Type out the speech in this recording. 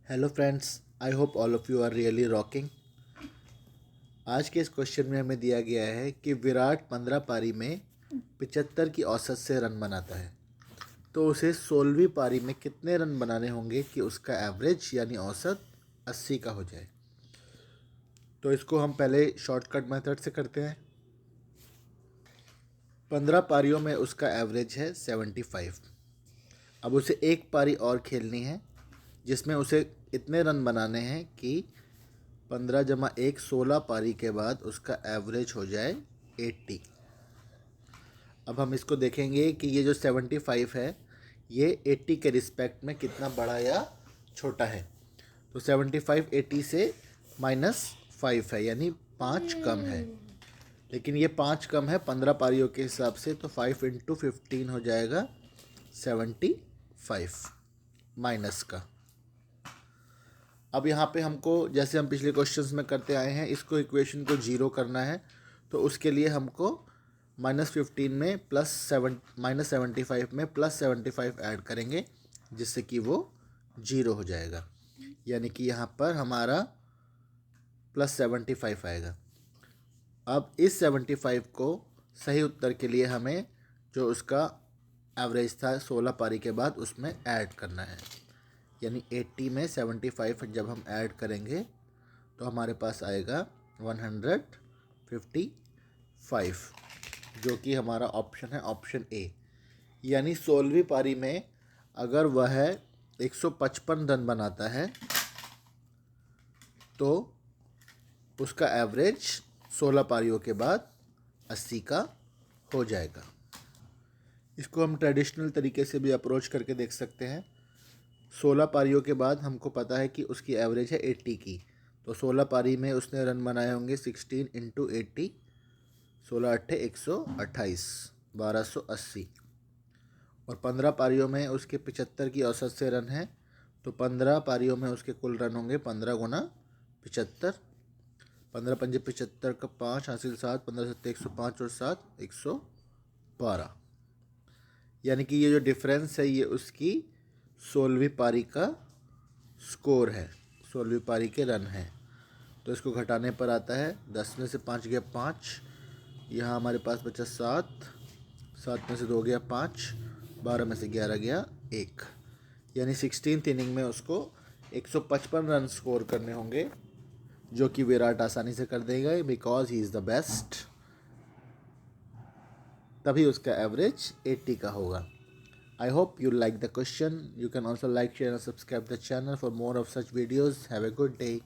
Hello friends, I hope all of you are really rocking. आज के इस question में हमें दिया गया है कि विराट 15 पारी में 75 की औसत से रन बनाता है, तो उसे 16वीं पारी में कितने रन बनाने होंगे कि उसका एवरेज यानी औसत 80 का हो जाए। तो इसको हम पहले शॉर्टकट मेथड से करते हैं। 15 पारियों में उसका एवरेज है 75। अब उसे एक पारी और खेलनी है जिसमें उसे इतने रन बनाने हैं कि 15 + 1 16 पारी के बाद उसका एवरेज हो जाए 80। अब हम इसको देखेंगे कि ये जो 75 है ये 80 के रिस्पेक्ट में कितना बड़ा या छोटा है। तो 75 80 से -5 है, यानी 5 कम है। लेकिन ये 5 कम है 15 पारियों के हिसाब से, तो 5 × 15 हो जाएगा 75 माइनस का। अब यहाँ पे हमको, जैसे हम पिछले क्वेश्चंस में करते आए हैं, इसको इक्वेशन को जीरो करना है। तो उसके लिए हमको -15 में -75 में +75 ऐड करेंगे, जिससे कि वो जीरो हो जाएगा। यानी कि यहाँ पर हमारा +75 आएगा। अब इस 75 को सही उत्तर के लिए हमें जो उसका एवरेज था 16 पारी के बाद उसमें ऐड करना है। यानी 80 में 75 जब हम ऐड करेंगे तो हमारे पास आएगा 155, जो कि हमारा ऑप्शन है ऑप्शन ए। यानी 16वीं पारी में अगर वह 155 रन बनाता है तो उसका एवरेज 16 पारियों के बाद 80 का हो जाएगा। इसको हम ट्रेडिशनल तरीके से भी अप्रोच करके देख सकते हैं। 16 पारियों के बाद हमको पता है कि उसकी एवरेज है 80 की, तो 16 पारी में उसने रन बनाए होंगे 16 × 80, 16 × 8 = 128, 1280। और 15 पारियों में उसके 75 की औसत से रन है, तो 15 पारियों में उसके कुल रन होंगे 15 × 75, 15 × 5 = 75 का 5 हासिल 7, 15 × 7 = 105 और 7 112। यानी कि ये जो डिफरेंस है ये उसकी 16वीं पारी का स्कोर है, 16वीं पारी के रन हैं। तो इसको घटाने पर आता है 10 में से 5 गया 5, यहाँ हमारे पास बचा 7, 7 में से 2 गया 5, 12 में से 11 गया 1। यानी 16th इनिंग में उसको 155 रन स्कोर करने होंगे, जो कि विराट आसानी से कर देगा because he is the best. तभी उसका एवरेज 80 का होगा। I hope you like the question. You can also like, share and subscribe the channel for more of such videos. Have a good day.